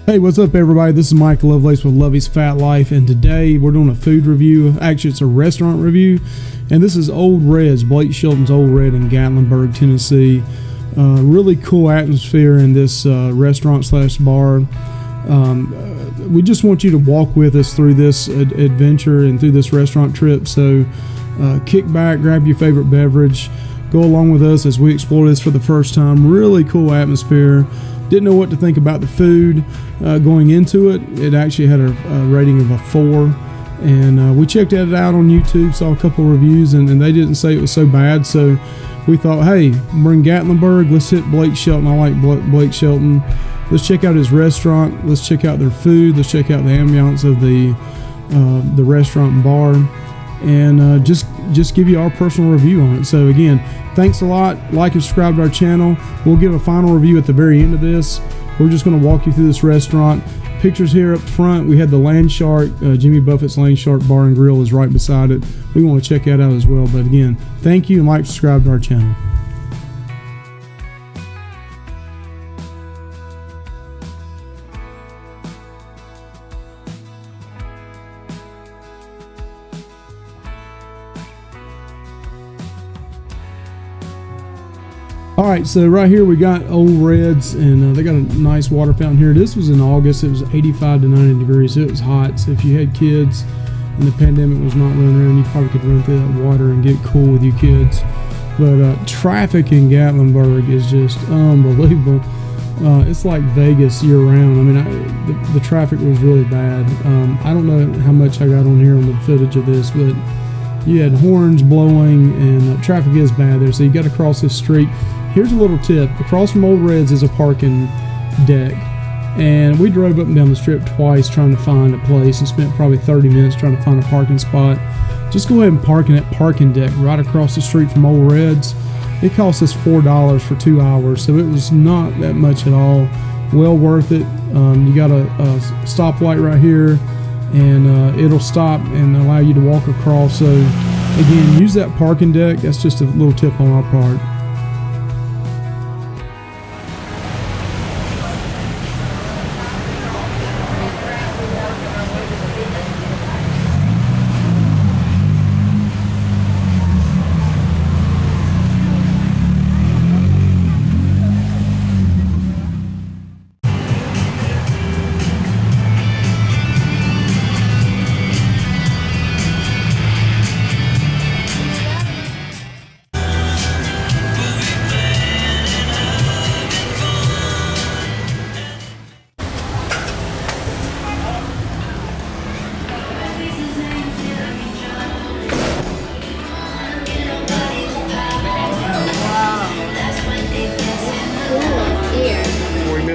Hey, what's up, everybody? This is Mike Lovelace with Lovey's Fat Life, and today we're doing a food review. Actually, it's a restaurant review, and this is Ole Red's, Blake Shelton's Ole Red in Gatlinburg, Tennessee. Really cool atmosphere in this restaurant slash bar. We just want you to walk with us through this adventure and through this restaurant trip. So kick back, grab your favorite beverage, go along with us as we explore this for the first time. Really cool atmosphere. Didn't know what to think about the food going into it. It actually had a rating of a 4, and we checked it out on YouTube, saw a couple of reviews, and they didn't say it was so bad. So we thought, hey, we're in Gatlinburg, let's hit Blake Shelton. I like Blake Shelton. Let's check out his restaurant. Let's check out their food. Let's check out the ambiance of the restaurant and bar, and just give you our personal review on it. So again, thanks a lot. Like and subscribe to our channel. We'll give a final review at the very end of this. We're just going to walk you through this restaurant. Pictures here up front. We had the Land Shark, Jimmy Buffett's Land Shark Bar and Grill is right beside it. We want to check that out as well. But again, thank you, and like, subscribe to our channel. All right, so right here we got Ole Red's, and they got a nice water fountain here. This was in August. It was 85 to 90 degrees, so it was hot. So if you had kids and the pandemic was not running around, you probably could run through that water and get cool with your kids. But traffic in Gatlinburg is just unbelievable. It's like Vegas year round. I mean, the traffic was really bad. I don't know how much I got on here on the footage of this, but you had horns blowing, and traffic is bad there. So you got to cross this street. Here's a little tip. Across from Ole Red's is a parking deck, and we drove up and down the strip twice trying to find a place and spent probably 30 minutes trying to find a parking spot. Just go ahead and park in that parking deck right across the street from Ole Red's. It cost us $4 for 2 hours, so it was not that much at all. Well worth it. You got a stoplight right here, and it'll stop and allow you to walk across. So again, use that parking deck. That's just a little tip on our part.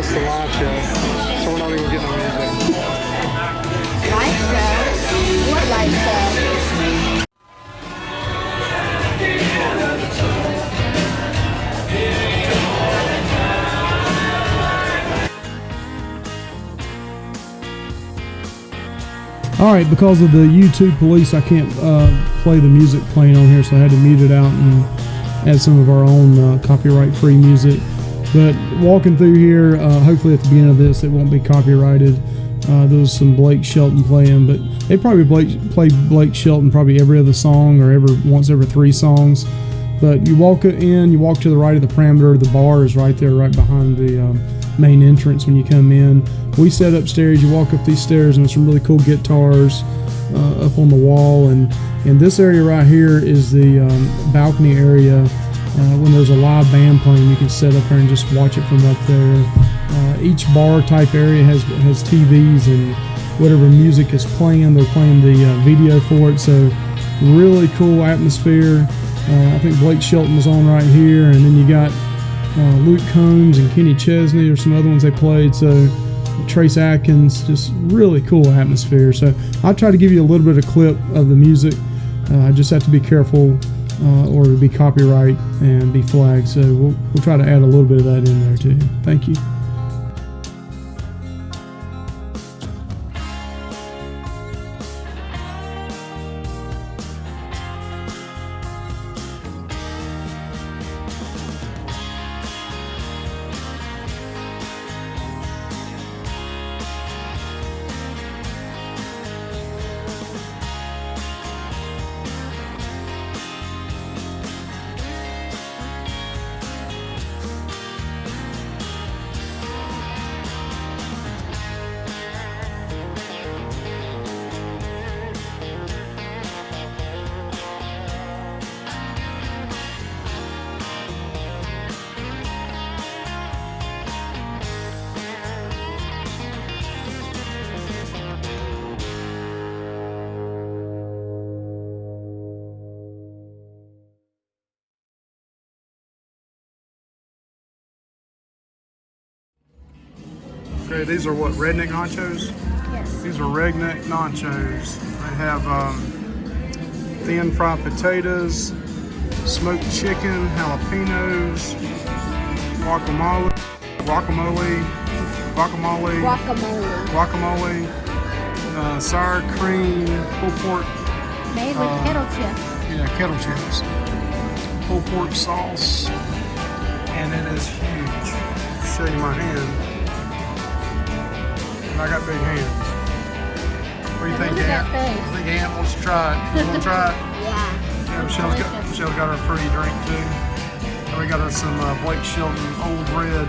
The live show, so we're not even getting on anything. Live show? What live show? All right, because of the YouTube police, I can't play the music playing on here, so I had to mute it out and add some of our own copyright-free music. But walking through here, hopefully at the beginning of this, it won't be copyrighted. There was some Blake Shelton playing, but they probably play Blake Shelton probably every other song or once every 3 songs. But you walk in, you walk to the right of the perimeter. The bar is right there, right behind the main entrance when you come in. We sat upstairs. You walk up these stairs, and there's some really cool guitars up on the wall. And this area right here is the balcony area. When there's a live band playing, you can sit up there and just watch it from up there. Each bar type area has TVs, and whatever music is playing, they're playing the video for it. So really cool atmosphere. I think Blake Shelton was on right here, and then you got Luke Combs and Kenny Chesney or some other ones they played. So Trace Atkins, just really cool atmosphere. So I'll try to give you a little bit of clip of the music. I just have to be careful or to be copyright and be flagged. So we'll try to add a little bit of that in there too. Thank you. Okay, these are what, Redneck Nachos? Yes. These are Redneck Nachos. They have thin fried potatoes, smoked chicken, jalapenos, guacamole, sour cream, pulled pork. Made with kettle chips. Yeah, kettle chips. Pulled pork sauce, and it is huge. Show you my hand. And I got big hands. What do you think, Look at Aunt? that face. I think Aunt wants to try it. You want to try it? Yeah. Yeah, Michelle's got her fruity drink too. And we got her some Blake Shelton Ole Red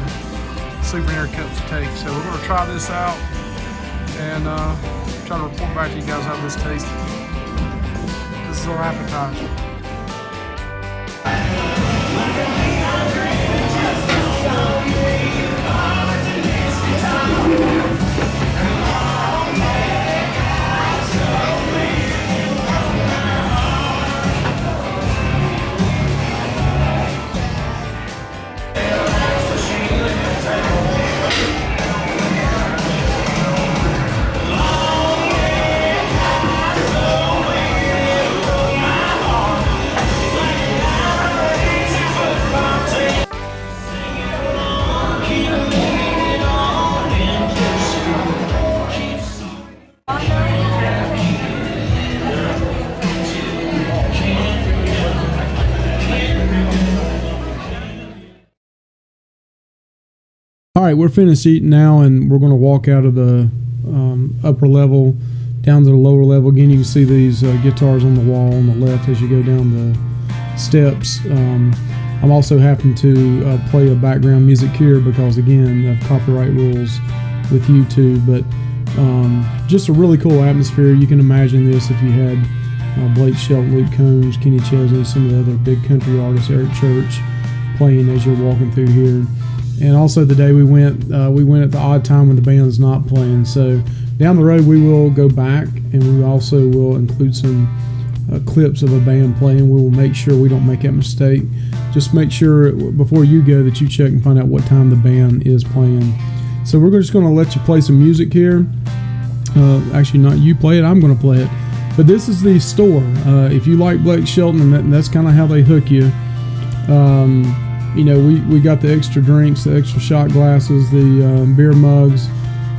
souvenir cups to take. So we're going to try this out and try to report back to you guys how this tastes. This is our appetizer. All right, we're finished eating now, and we're going to walk out of the upper level down to the lower level. Again, you can see these guitars on the wall on the left as you go down the steps. I'm also having to play a background music here because, again, of copyright rules with YouTube. But just a really cool atmosphere. You can imagine this if you had Blake Shelton, Luke Combs, Kenny Chesney, some of the other big country artists, Eric Church, playing as you're walking through here. And also the day we went at the odd time when the band's not playing. So down the road we will go back, and we also will include some clips of a band playing. We will make sure we don't make that mistake. Just make sure before you go that you check and find out what time the band is playing. So we're just going to let you play some music here. Actually, not you play it, I'm going to play it. But this is the store. If you like Blake Shelton, and that's kind of how they hook you. You know, we got the extra drinks, the extra shot glasses, the beer mugs,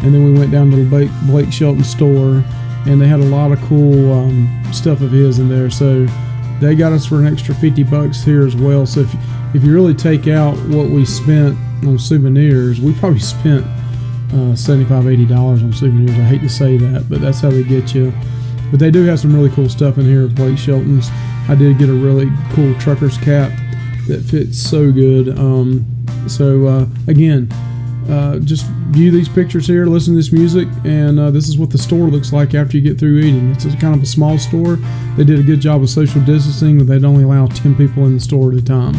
and then we went down to the Blake Shelton store, and they had a lot of cool stuff of his in there. So they got us for an extra $50 here as well. So if you really take out what we spent on souvenirs, we probably spent $75-80 on souvenirs. I hate to say that, but that's how they get you. But they do have some really cool stuff in here, Blake Shelton's. I did get a really cool trucker's cap that fits so good. Again, just view these pictures here, listen to this music, and this is what the store looks like after you get through eating. It's kind of a small store. They did a good job of social distancing, but they'd only allow 10 people in the store at a time.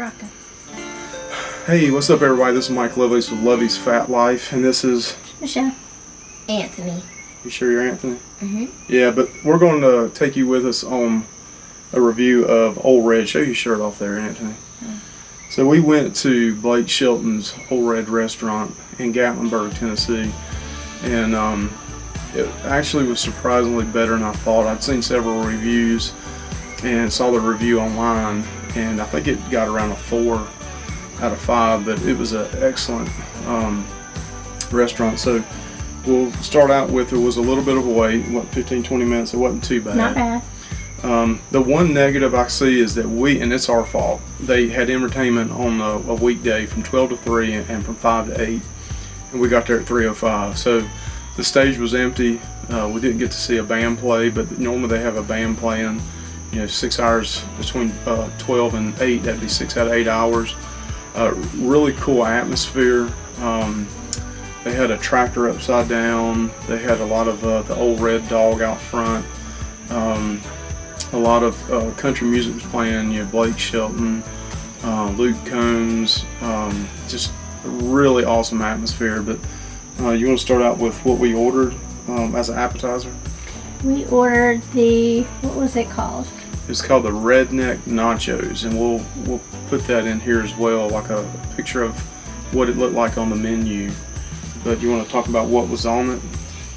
rocking. Hey, what's up, everybody? This is Mike Lovelace with Lovey's Fat Life, and this is... Michelle. Anthony. You sure you're Anthony? Mm-hmm. Yeah, but we're going to take you with us on a review of Ole Red. Show your shirt off there, Anthony. So we went to Blake Shelton's Ole Red restaurant in Gatlinburg, Tennessee, and it actually was surprisingly better than I thought. I'd seen several reviews and saw the review online, and I think it got around a 4 out of 5, but it was an excellent restaurant. So we'll start out with, it was a little bit of a wait, 15-20 minutes. It wasn't too bad. Not bad. The one negative I see is that and it's our fault, they had entertainment on a weekday from 12 to 3 and from 5 to 8, and we got there at 3:05. So the stage was empty. We didn't get to see a band play, but normally they have a band playing, 6 hours between 12 and 8. That'd be 6 out of 8 hours. Really cool atmosphere. They had a tractor upside down. They had a lot of the Ole Red dog out front. A lot of country music was playing. Blake Shelton, Luke Combs. Just a really awesome atmosphere. But you want to start out with what we ordered as an appetizer? We ordered what was it called? It's called the Redneck Nachos, and we'll put that in here as well, like a picture of what it looked like on the menu. But you want to talk about what was on it?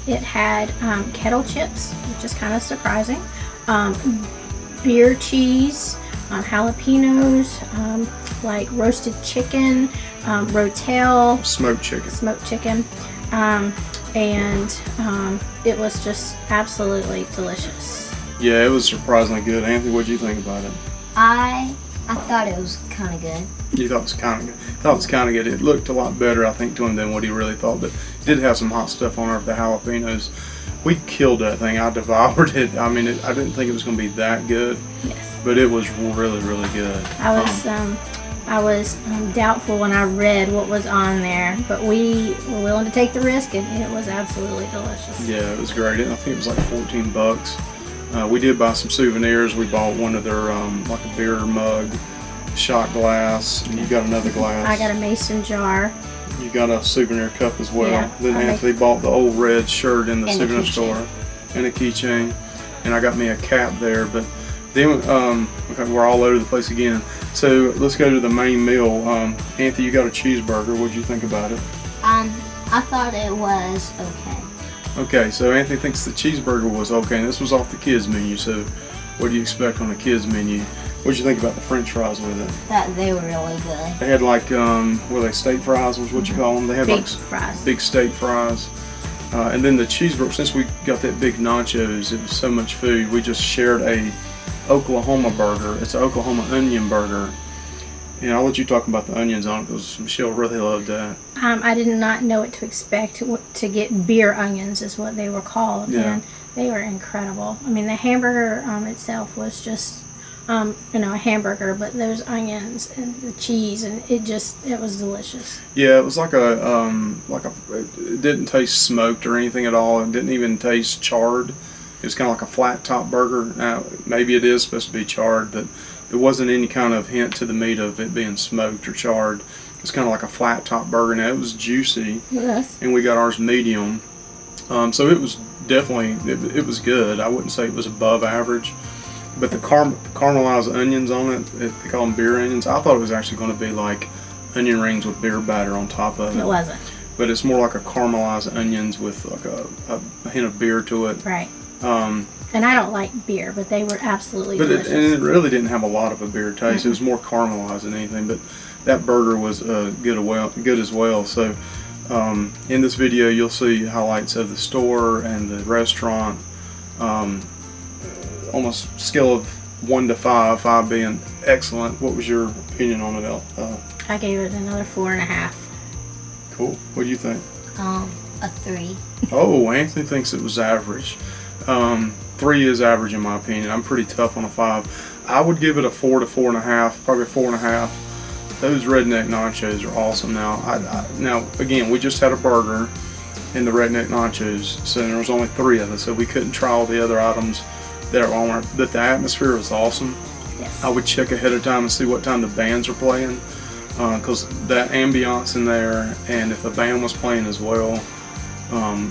It had kettle chips, which is kind of surprising. Beer cheese, jalapenos, like roasted chicken, rotel, Smoked chicken. And it was just absolutely delicious. Yeah, it was surprisingly good. Anthony, what did you think about it? I thought it was kind of good. You thought it was kind of good. Thought it was kind of good. It looked a lot better, I think, to him than what he really thought. But it did have some hot stuff on it, the jalapenos. We killed that thing. I devoured it. I mean, I didn't think it was going to be that good. Yes. But it was really, really good. I was doubtful when I read what was on there, but we were willing to take the risk, and it was absolutely delicious. Yeah, it was great. I think it was like $14. We did buy some souvenirs. We bought one of their like a beer mug, shot glass, and you got another glass. I got a mason jar. You got a souvenir cup as well. Yeah, Then Anthony bought the Ole Red shirt in the souvenir store and a keychain, and I got me a cap there. But then okay, we're all over the place again. So let's go to the main meal. Anthony, you got a cheeseburger. What'd you think about it? I thought it was okay. Okay, so Anthony thinks the cheeseburger was okay, and this was off the kids menu. So what do you expect on the kids menu? What'd you think about the French fries with it? That they were really good. They had like, were they steak fries, was what you call them? They had Big like fries. big steak fries. And then the cheeseburger, since we got that big nachos, it was so much food, we just shared a Oklahoma burger. It's an Oklahoma onion burger. And I'll let you talk about the onions on it because Michelle really loved that. I did not know what to expect. To get beer onions is what they were called, Yeah. and they were incredible. I mean, the hamburger itself was just, a hamburger, but those onions and the cheese, and it was delicious. Yeah, it was like it didn't taste smoked or anything at all. It didn't even taste charred. It was kind of like a flat top burger. Now, maybe it is supposed to be charred, but there wasn't any kind of hint to the meat of it being smoked or charred. It's kind of like a flat top burger. Now, it was juicy, Yes. and we got ours medium. So it was definitely, it was good. I wouldn't say it was above average. But the caramelized onions on it, they call them beer onions. I thought it was actually going to be like onion rings with beer batter on top of it. It wasn't. But it's more like a caramelized onions with like a hint of beer to it. Right. And I don't like beer, but they were absolutely delicious. It really didn't have a lot of a beer taste. It was more caramelized than anything. But that burger was good as well. So in this video, you'll see highlights of the store and the restaurant. On a scale of 1 to 5, 5 being excellent, what was your opinion on it? I gave it another 4.5. Cool. What do you think? A 3. Oh, Anthony thinks it was average. 3 is average in my opinion. I'm pretty tough on a 5. I would give it a 4 to 4.5, probably 4.5. Those Redneck Nachos are awesome. Now again, we just had a burger and the Redneck Nachos, so there was only 3 of us, so we couldn't try all the other items that are on there. But the atmosphere was awesome. Yes. I would check ahead of time and see what time the bands are playing, because that ambiance in there, and if a band was playing as well,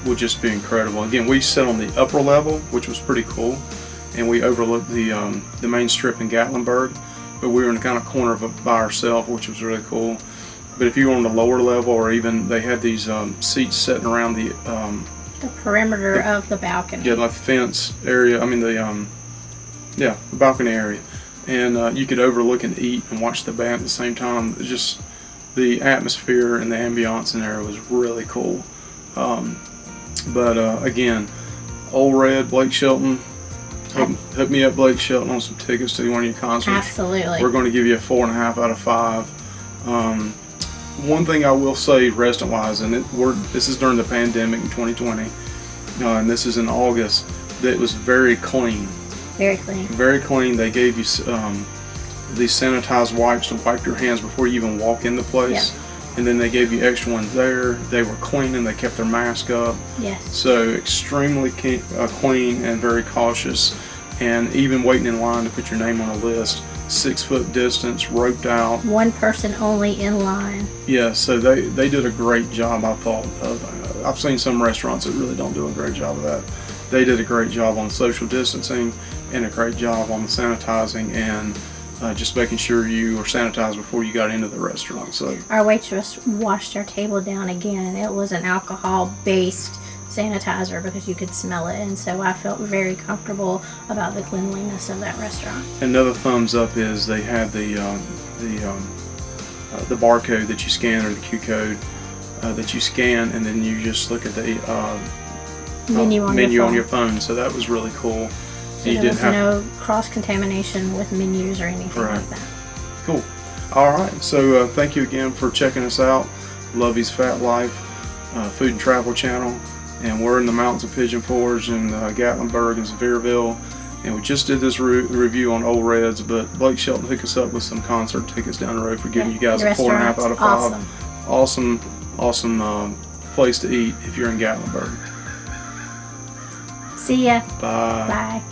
would just be incredible. Again, we sat on the upper level, which was pretty cool, and we overlooked the main strip in Gatlinburg, but we were in the kind of corner of it by ourselves, which was really cool. But if you were on the lower level, or even they had these seats sitting around the perimeter of the balcony. Yeah, like fence area. I mean the balcony area, and you could overlook and eat and watch the band at the same time. It's just the atmosphere and the ambiance in there was really cool. But again, Ole Red, Blake Shelton. Hook me up, Blake Shelton, on some tickets to one of your concerts. Absolutely. We're going to give you a 4.5 out of 5. One thing I will say, restaurant-wise, and this is during the pandemic in 2020, and this is in August, that it was very clean. Very clean. Very clean. They gave you these sanitized wipes to wipe your hands before you even walk in the place. Yeah. And then they gave you extra ones there. They were clean and they kept their mask up. Yes. So extremely clean and very cautious. And even waiting in line to put your name on a list, 6 foot distance, roped out. One person only in line. Yeah, so they did a great job, I thought. I've seen some restaurants that really don't do a great job of that. They did a great job on social distancing and a great job on the sanitizing and just making sure you were sanitized before you got into the restaurant. So our waitress washed our table down again, and it was an alcohol-based sanitizer because you could smell it, and so I felt very comfortable about the cleanliness of that restaurant. Another thumbs up is they had the barcode that you scan, or the Q code that you scan, and then you just look at the menu on your phone. So that was really cool. So there was no cross-contamination with menus or anything like that. Cool. All right. So thank you again for checking us out. Lovey's Fat Life food and travel channel. And we're in the mountains of Pigeon Forge in Gatlinburg and Sevierville. And we just did this review on Ole Reds, but Blake Shelton hooked us up with some concert tickets down the road for giving you guys a 4.5 out of 5. Awesome place to eat if you're in Gatlinburg. See ya. Bye. Bye.